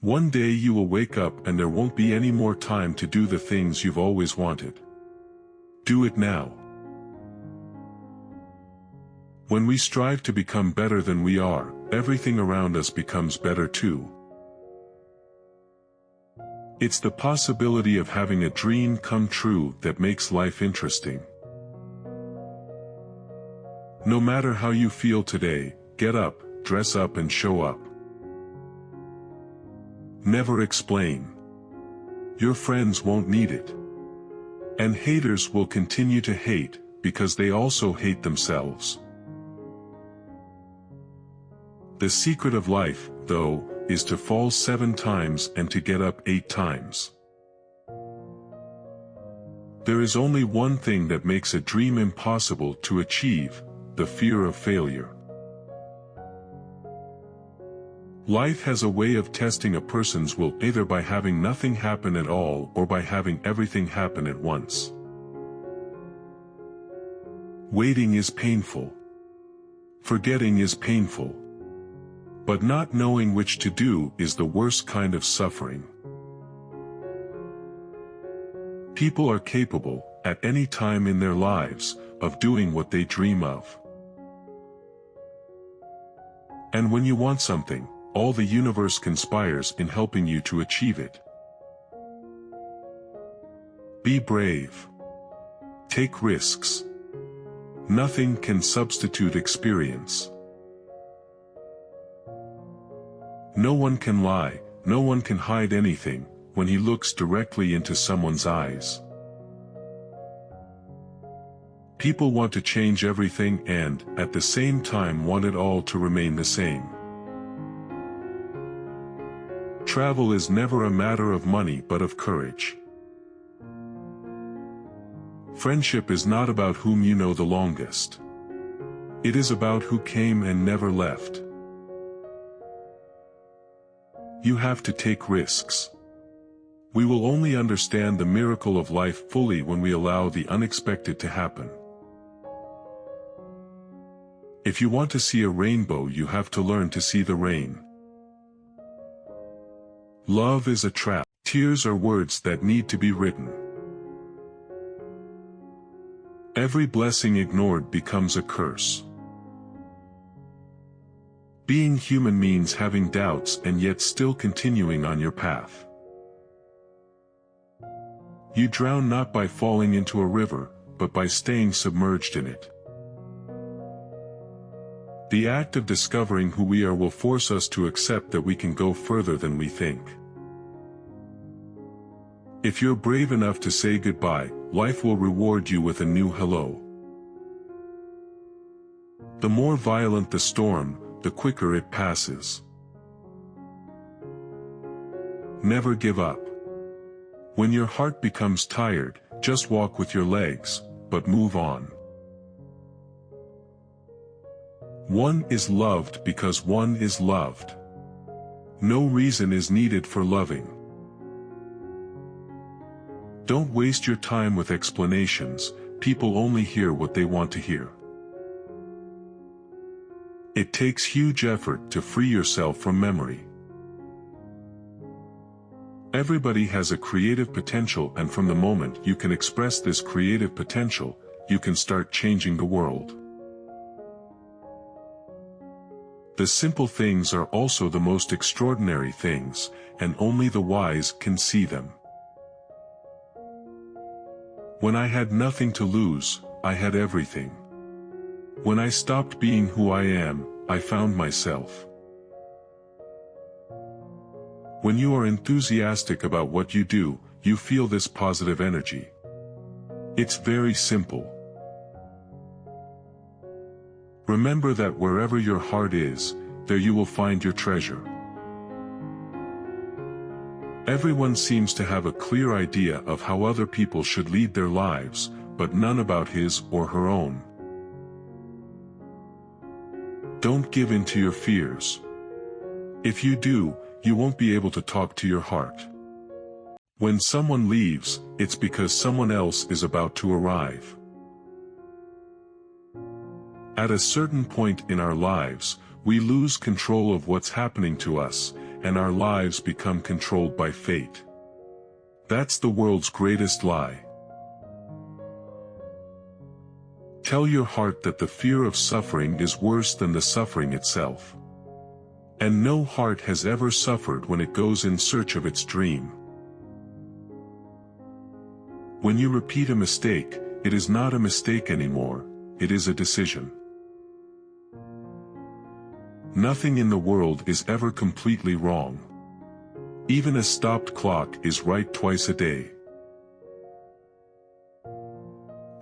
One day you will wake up and there won't be any more time to do the things you've always wanted. Do it now. When we strive to become better than we are, everything around us becomes better too. It's the possibility of having a dream come true that makes life interesting. No matter how you feel today, get up, dress up and show up. Never explain. Your friends won't need it. And haters will continue to hate, because they also hate themselves. The secret of life, though, is to fall 7 times and to get up 8 times. There is only one thing that makes a dream impossible to achieve: the fear of failure. Life has a way of testing a person's will, either by having nothing happen at all or by having everything happen at once. Waiting is painful. Forgetting is painful. But not knowing which to do is the worst kind of suffering. People are capable, at any time in their lives, of doing what they dream of. And when you want something, all the universe conspires in helping you to achieve it. Be brave. Take risks. Nothing can substitute experience. No one can lie, no one can hide anything, when he looks directly into someone's eyes. People want to change everything and, at the same time, want it all to remain the same. Travel is never a matter of money but of courage. Friendship is not about whom you know the longest. It is about who came and never left. You have to take risks. We will only understand the miracle of life fully when we allow the unexpected to happen. If you want to see a rainbow, you have to learn to see the rain. Love is a trap. Tears are words that need to be written. Every blessing ignored becomes a curse. Being human means having doubts and yet still continuing on your path. You drown not by falling into a river, but by staying submerged in it. The act of discovering who we are will force us to accept that we can go further than we think. If you're brave enough to say goodbye, life will reward you with a new hello. The more violent the storm, the quicker it passes. Never give up. When your heart becomes tired, just walk with your legs, but move on. One is loved because one is loved. No reason is needed for loving. Don't waste your time with explanations, people only hear what they want to hear. It takes huge effort to free yourself from memory. Everybody has a creative potential, and from the moment you can express this creative potential, you can start changing the world. The simple things are also the most extraordinary things, and only the wise can see them. When I had nothing to lose, I had everything. When I stopped being who I am, I found myself. When you are enthusiastic about what you do, you feel this positive energy. It's very simple. Remember that wherever your heart is, there you will find your treasure. Everyone seems to have a clear idea of how other people should lead their lives, but none about his or her own. Don't give in to your fears. If you do, you won't be able to talk to your heart. When someone leaves, it's because someone else is about to arrive. At a certain point in our lives, we lose control of what's happening to us, and our lives become controlled by fate. That's the world's greatest lie. Tell your heart that the fear of suffering is worse than the suffering itself. And no heart has ever suffered when it goes in search of its dream. When you repeat a mistake, it is not a mistake anymore, it is a decision. Nothing in the world is ever completely wrong. Even a stopped clock is right twice a day.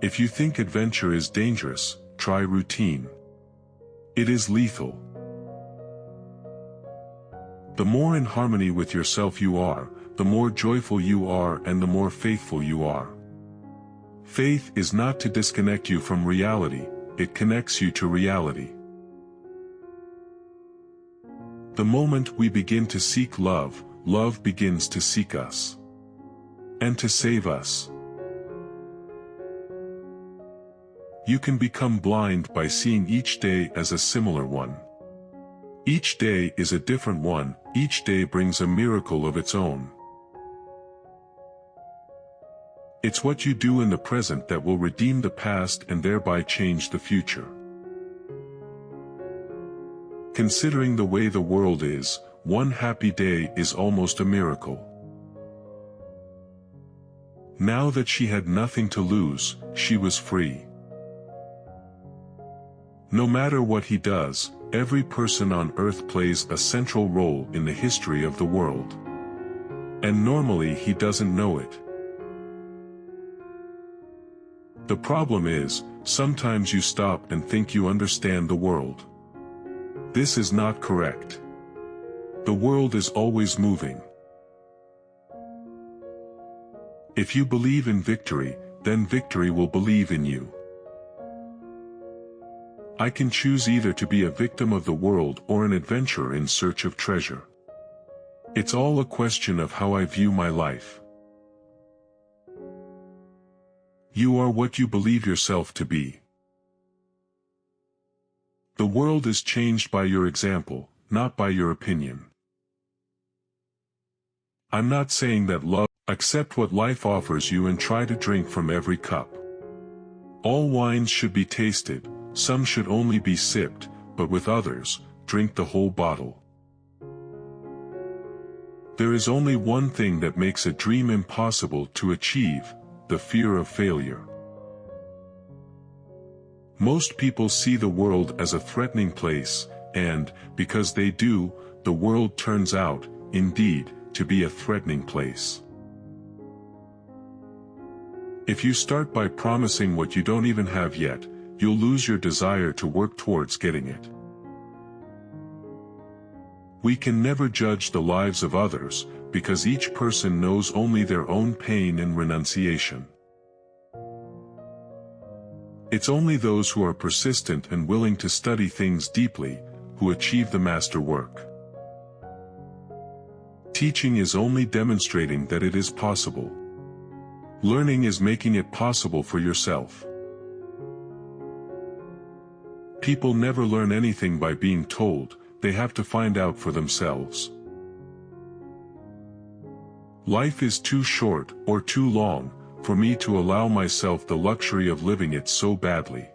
If you think adventure is dangerous, try routine. It is lethal. The more in harmony with yourself you are, the more joyful you are and the more faithful you are. Faith is not to disconnect you from reality, it connects you to reality. The moment we begin to seek love, love begins to seek us. And to save us. You can become blind by seeing each day as a similar one. Each day is a different one, each day brings a miracle of its own. It's what you do in the present that will redeem the past and thereby change the future. Considering the way the world is, one happy day is almost a miracle. Now that she had nothing to lose, she was free. No matter what he does, every person on earth plays a central role in the history of the world. And normally he doesn't know it. The problem is, sometimes you stop and think you understand the world. This is not correct. The world is always moving. If you believe in victory, then victory will believe in you. I can choose either to be a victim of the world or an adventurer in search of treasure. It's all a question of how I view my life. You are what you believe yourself to be. The world is changed by your example, not by your opinion. I'm not saying that love, accept what life offers you and try to drink from every cup. All wines should be tasted, some should only be sipped, but with others, drink the whole bottle. There is only one thing that makes a dream impossible to achieve, the fear of failure. Most people see the world as a threatening place, and, because they do, the world turns out, indeed, to be a threatening place. If you start by promising what you don't even have yet, you'll lose your desire to work towards getting it. We can never judge the lives of others, because each person knows only their own pain and renunciation. It's only those who are persistent and willing to study things deeply, who achieve the master work. Teaching is only demonstrating that it is possible. Learning is making it possible for yourself. People never learn anything by being told, they have to find out for themselves. Life is too short, or too long, for me to allow myself the luxury of living it so badly.